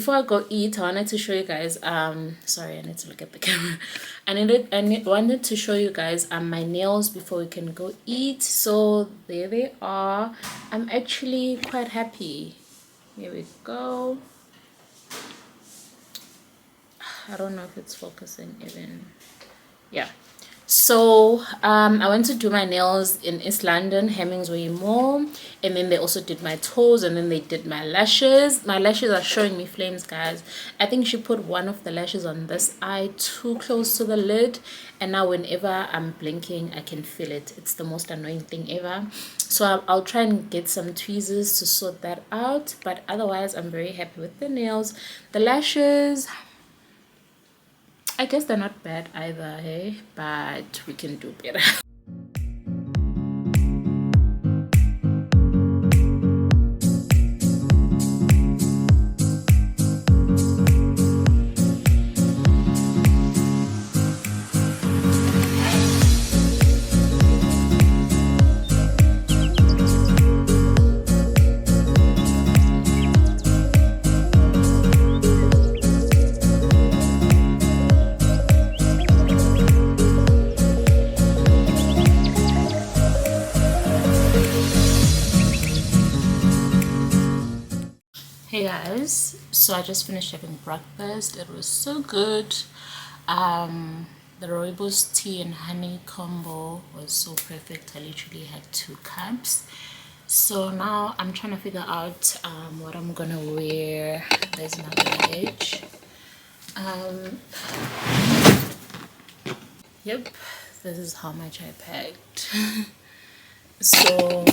before I go eat, I wanted to show you guys sorry, I need to look at the camera. I wanted to show you guys my nails before we can go eat. So there they are. I'm actually quite happy. Here we go. I don't know if it's focusing even. Yeah. So I went to do my nails in East London, Hemmingsway Mall, and then they also did my toes, and then they did my lashes. My lashes are showing me flames, guys. I think she put one of the lashes on this eye too close to the lid, and now whenever I'm blinking I can feel it. It's the most annoying thing ever. So I'll try and get some tweezers to sort that out, but otherwise I'm very happy with the nails. The lashes, I guess they're not bad either, hey, but we can do better. Hey guys, so I just finished having breakfast. It was so good. The rooibos tea and honey combo was so perfect. I literally had 2 cups. So now I'm trying to figure out what I'm gonna wear. There's my luggage. Yep, this is how much I packed. So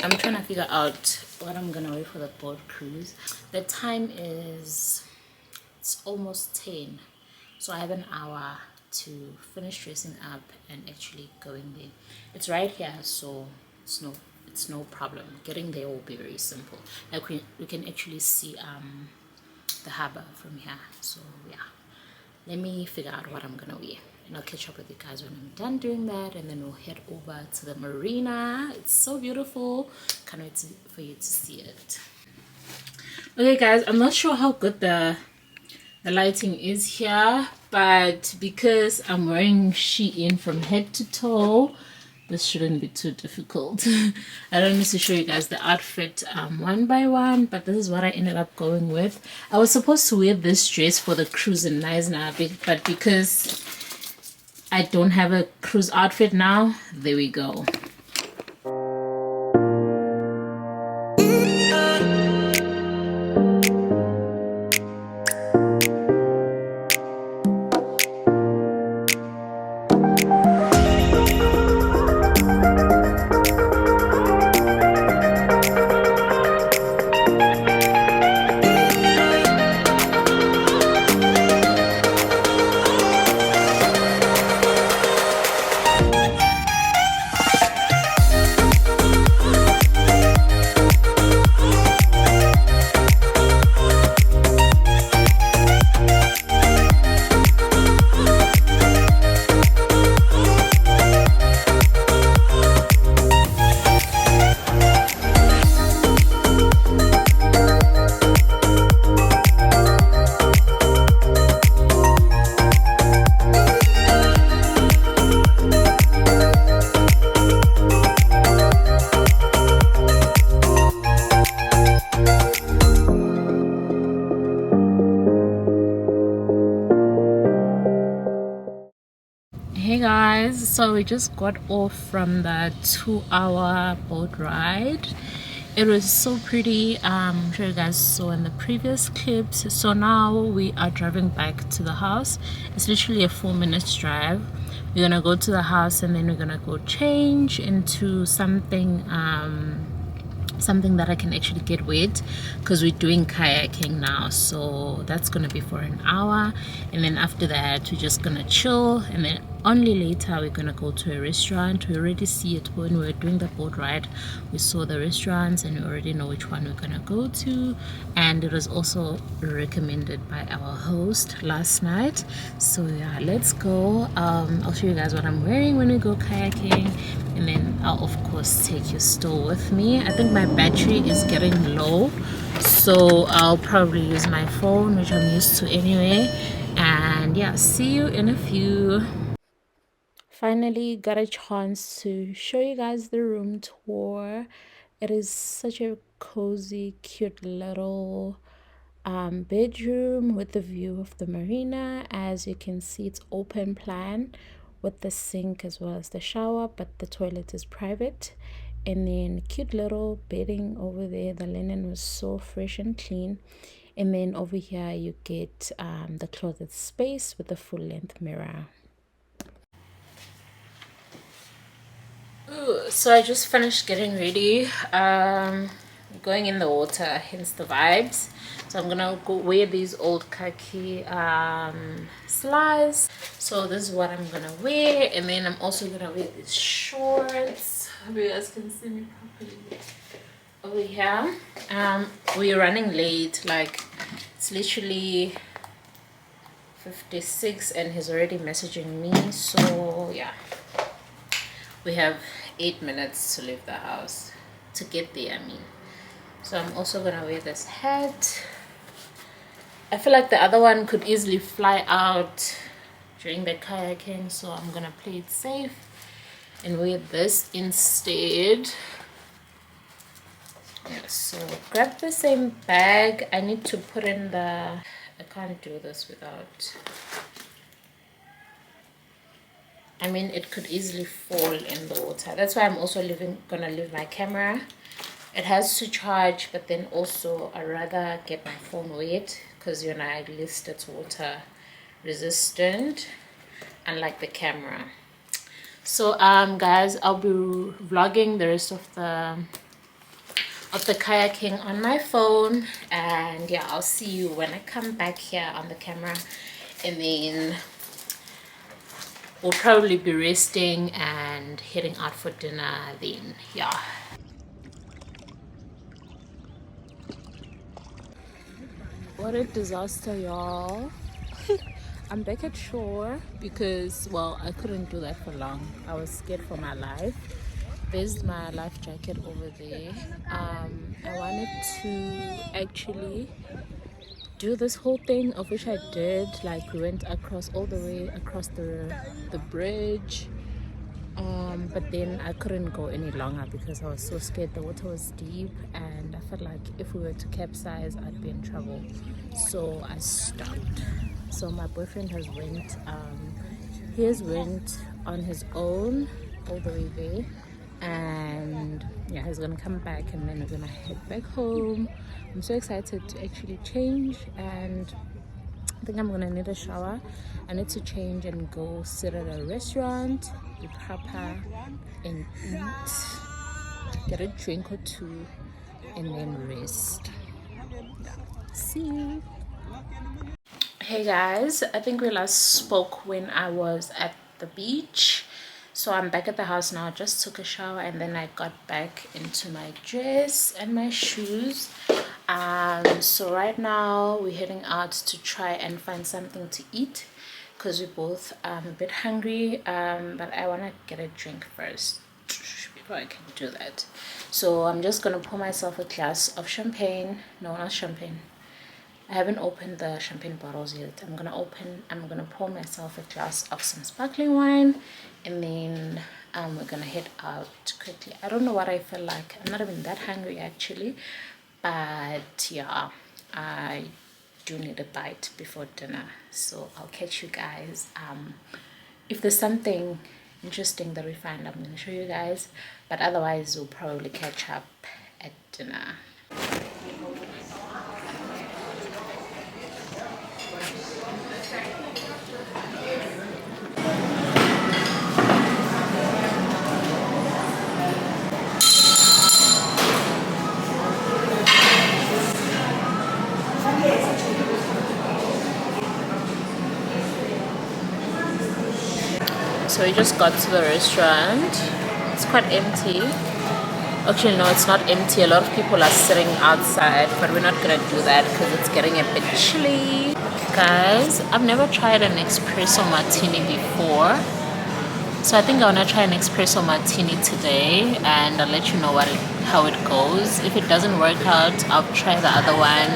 I'm trying to figure out what I'm gonna wear for the boat cruise. The time is, it's almost 10, so I have an hour to finish dressing up and actually going there. It's right here, so it's no problem. Getting there will be very simple. Like we can actually see the harbor from here. So yeah, let me figure out what I'm gonna wear, and I'll catch up with you guys when I'm done doing that, and then we'll head over to the marina. It's so beautiful. Can't wait for you to see it. Okay guys, I'm not sure how good the lighting is here, but because I'm wearing Shein from head to toe, this shouldn't be too difficult. I don't need to show you guys the outfit one by one, but this is what I ended up going with. I was supposed to wear this dress for the cruise in Knyna, but because I don't have a cruise outfit now, there we go. Hey guys, so we just got off from the 2-hour boat ride. It was so pretty. I'm sure you guys saw in the previous clips. So now we are driving back to the house. It's literally a 4-minute drive. We're gonna go to the house and then we're gonna go change into something something that I can actually get wet, because we're doing kayaking now. So that's gonna be for an hour, and then after that we're just gonna chill, and then only later we're gonna go to a restaurant. We already see it when we were doing the boat ride. We saw the restaurants and we already know which one we're gonna go to, and it was also recommended by our host last night. So yeah, let's go. I'll show you guys what I'm wearing when we go kayaking, and then I'll of course take your store with me. I think my battery is getting low, so I'll probably use my phone, which I'm used to anyway. And yeah, see you in a few. Finally got a chance to show you guys the room tour. It is such a cozy, cute little bedroom with the view of the marina. As you can see, it's open plan with the sink as well as the shower, but the toilet is private. And then cute little bedding over there. The linen was so fresh and clean. And then over here you get the closet space with the full length mirror. Ooh, so I just finished getting ready, going in the water, hence the vibes. So I'm gonna go wear these old khaki slides. So this is what I'm gonna wear, and then I'm also gonna wear these shorts. Hope you guys can see me properly over here. We're running late, like it's literally 56 and he's already messaging me, so yeah, we have 8 minutes to leave the house, to get there, I mean. So I'm also gonna wear this hat. I feel like the other one could easily fly out during the kayaking, so I'm gonna play it safe and wear this instead. Yeah, so grab the same bag. I need to put in the, I can't do this without, I mean, it could easily fall in the water. That's why I'm also gonna leave my camera. It has to charge, but then also I'd rather get my phone wet because, you know, at least it's water resistant, unlike the camera. So guys, I'll be vlogging the rest of the kayaking on my phone, and yeah, I'll see you when I come back here on the camera, and then we'll probably be resting and heading out for dinner then. Yeah. What a disaster, y'all. I'm back at shore because, well, I couldn't do that for long. I was scared for my life. There's my life jacket over there. I wanted to actually do this whole thing, of which I did. Like, we went across all the way across the bridge, but then I couldn't go any longer because I was so scared. The water was deep and I felt like if we were to capsize, I'd be in trouble, so I stopped. So my boyfriend has went on his own all the way there, and yeah, he's gonna come back and then we're gonna head back home. I'm so excited to actually change, and I think I'm gonna need a shower. I need to change and go sit at a restaurant, be proper and eat, get a drink or two, and then rest. See you. Hey guys, I think we last spoke when I was at the beach. So I'm back at the house now. I just took a shower and then I got back into my dress and my shoes. So right now we're heading out to try and find something to eat because we're both a bit hungry, but I want to get a drink first before I can do that. So I'm just gonna pour myself a glass of champagne. No, not champagne. I haven't opened the champagne bottles yet. I'm gonna pour myself a glass of some sparkling wine, and then we're gonna head out quickly. I don't know what I feel like. I'm not even that hungry actually, but yeah, I do need a bite before dinner. So I'll catch you guys. If there's something interesting that we find, I'm gonna show you guys, but otherwise we'll probably catch up at dinner. So we just got to the restaurant. It's quite empty. Actually, no, it's not empty. A lot of people are sitting outside, but we're not gonna do that because it's getting a bit chilly. Guys, I've never tried an espresso martini before. So I think I want to try an espresso martini today, and I'll let you know how it goes. If it doesn't work out, I'll try the other one.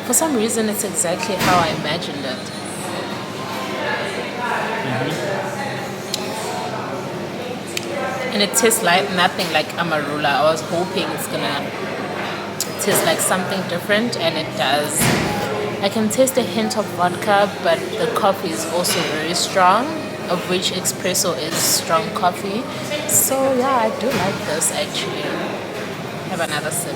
For some reason, it's exactly how I imagined it. And it tastes like nothing like amarula. I was hoping it's gonna taste like something different, and it does. I can taste a hint of vodka, but the coffee is also very strong, of which espresso is strong coffee. So yeah, I do like this actually. Have another sip.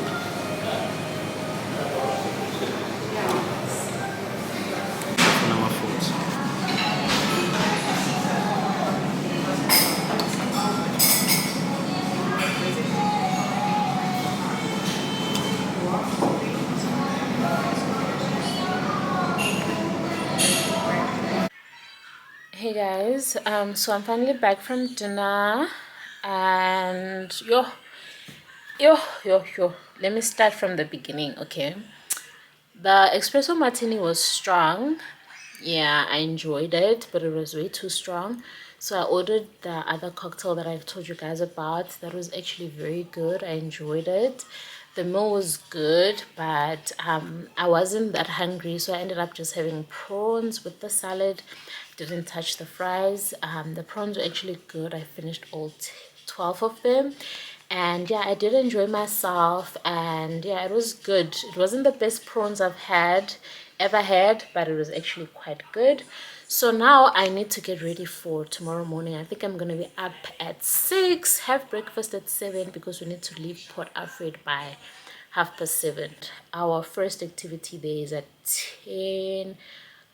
Hey guys, so I'm finally back from dinner, and let me start from the beginning. Okay, the espresso martini was strong. Yeah, I enjoyed it, but it was way too strong, so I ordered the other cocktail that I've told you guys about. That was actually very good. I enjoyed it. The meal was good, but I wasn't that hungry, so I ended up just having prawns with the salad. Didn't touch the fries. The prawns were actually good. I finished all 12 of them, and yeah, I did enjoy myself, and yeah, it was good. It wasn't the best prawns I've ever had, but it was actually quite good. So now I need to get ready for tomorrow morning. I think I'm gonna be up at 6, have breakfast at 7, because we need to leave Port Alfred by 7:30. Our first activity there is at 10,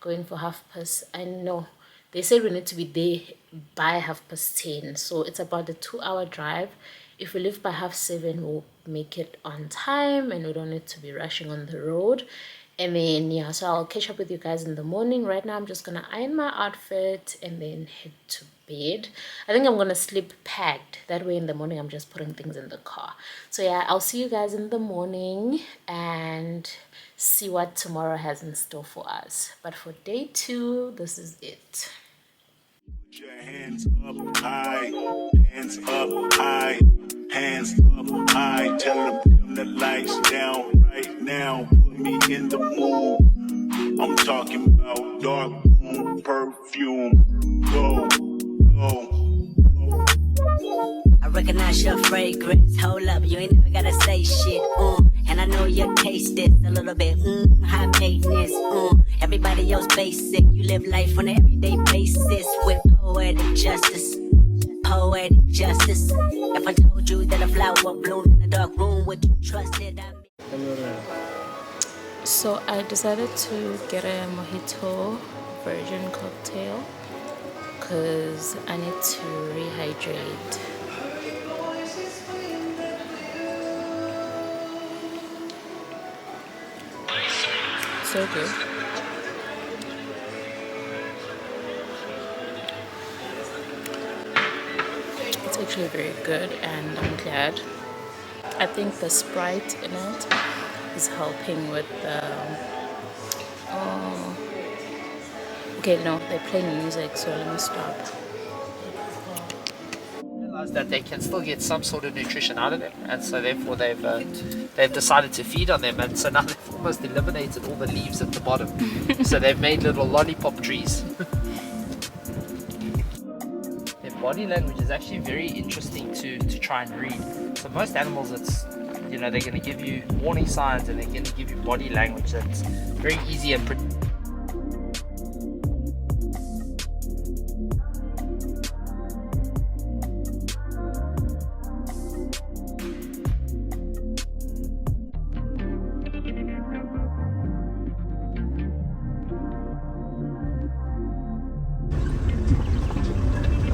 going for 10:30. I know they said we need to be there by 10:30, so it's about a 2-hour drive. If we leave by 7:30, we'll make it on time, and we don't need to be rushing on the road. And then yeah, so I'll catch up with you guys in the morning. Right now I'm just gonna iron my outfit and then head to bed. I think I'm gonna sleep packed, that way in the morning I'm just putting things in the car. So yeah, I'll see you guys in the morning and see what tomorrow has in store for us. But for day 2, this is it. Put your hands up high, hands up high, hands up high. Tell them the lights down right now. Put me in the mood. I'm talking about dark room perfume. Go, go. I recognize your fragrance. Hold up, you ain't never gotta say shit. And I know your taste is a little bit high maintenance. Everybody else basic. You live life on an everyday basis with poetic justice. Poetic justice. If I told you that a flower bloomed in a dark room, would you trust it? So I decided to get a mojito virgin cocktail because I need to rehydrate. So good. It's actually very good, and I'm glad. I think the Sprite in it is helping with the okay, no, they're playing music, so let me stop. Realize that they can still get some sort of nutrition out of them, and so therefore they've decided to feed on them, and so now they've almost eliminated all the leaves at the bottom. So they've made little lollipop trees. Their body language is actually very interesting to try and read. So most animals, it's, you know, they're going to give you warning signs and they're going to give you body language that's very easy and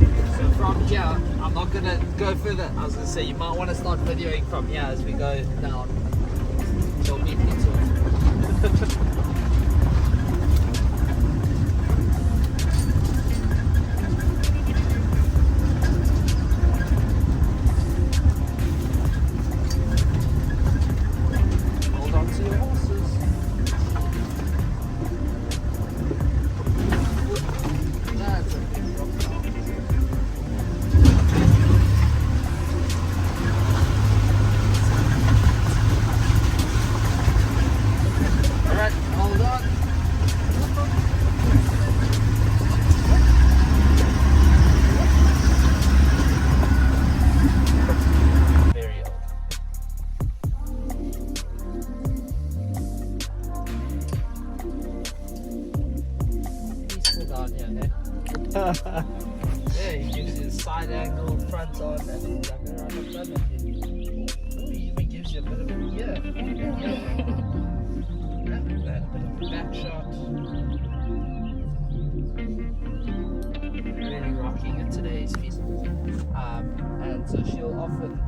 from here, I'm not gonna go further. I was gonna say you might want to start videoing from here as we go down. You'll meet me too. front on and like around the front and then oh, he even gives you a bit of a ear. And a bit of a back shot. Really rocking it today's feast. And so she'll often,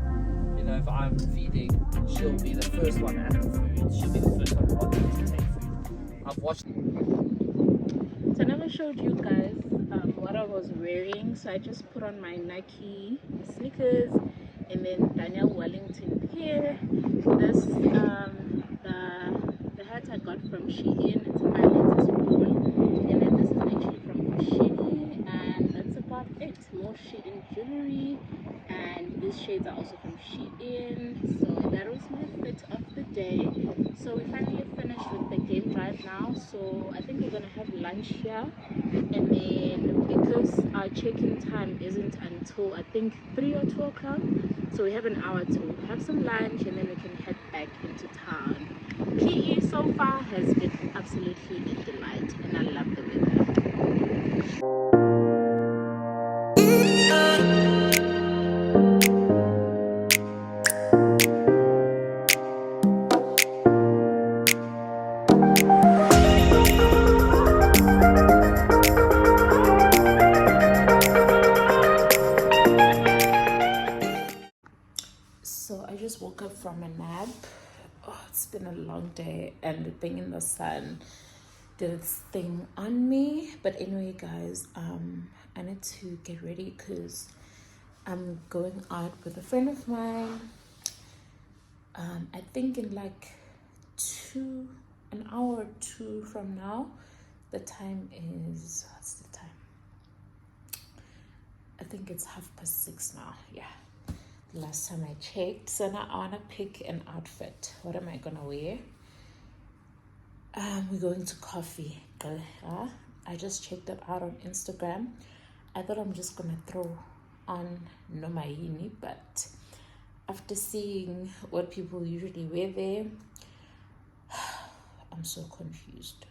you know, if I'm feeding, she'll be the first one at the food. She'll be the first one wanting to take food. I've watched. So I never showed you guys what I was wearing. So I just put on my Nike sneakers and then Daniel Wellington pair. This the hat I got from Shein. It's my latest one. And then this is actually from Shein, and that's about it. More Shein jewelry, and these shades are also from Shein. So that was my fit of the day. So we finally finished with the game drive now. So I think we're gonna have lunch here, and then because our check-in time isn't until I think 3 or 2 o'clock, so we have an hour to have some lunch, and then we can head back into town. PE so far has been absolutely a delight, and I love the weather. So I just woke up from a nap. Oh, it's been a long day, and being in the sun did its thing on me. But anyway, guys, I need to get ready because I'm going out with a friend of mine. I think in like an hour or two from now. The time is, what's the time? I think it's 6:30 now. Yeah, last time I checked. So now I want to pick an outfit. What am I gonna wear? We're going to Coffee Gqeberha. I just checked it out on Instagram. I thought I'm just gonna throw on Nomayini, but after seeing what people usually wear there, I'm so confused.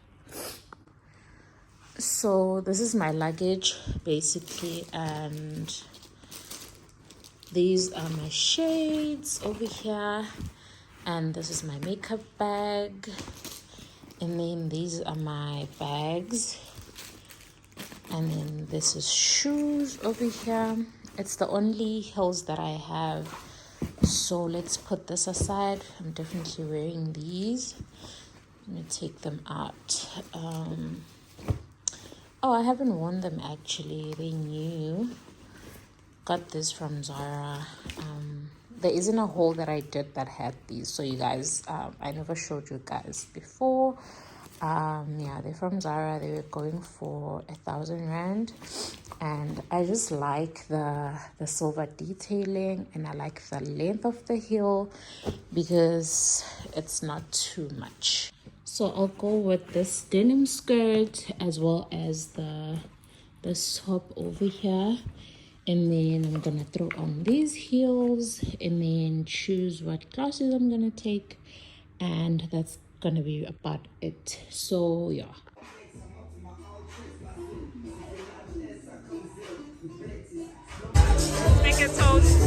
So this is my luggage basically, and these are my shades over here, and this is my makeup bag, and then these are my bags, and then this is shoes over here. It's the only heels that I have, so let's put this aside. I'm definitely wearing these. Let me take them out. Oh, I haven't worn them actually. They new. Got this from Zara. There isn't a haul that I did that had these, so you guys, I never showed you guys before. Yeah, they're from Zara. They were going for 1,000 rand, and I just like the silver detailing, and I like the length of the heel because it's not too much. So I'll go with this denim skirt as well as the top over here, and then I'm gonna throw on these heels and then choose what classes I'm gonna take, and that's gonna be about it. So yeah. Make a toast.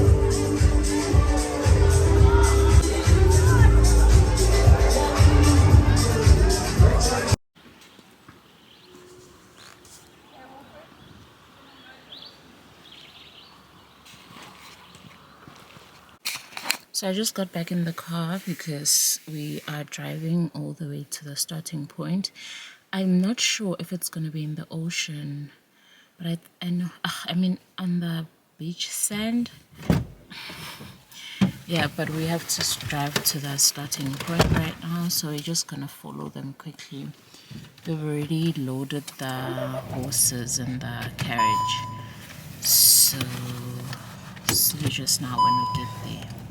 So I just got back in the car because we are driving all the way to the starting point. I'm not sure if it's going to be in the ocean, but I know, I mean on the beach sand. Yeah, but we have to drive to the starting point right now, so we're just going to follow them quickly. We've already loaded the horses in the carriage, so see you just now when we get there.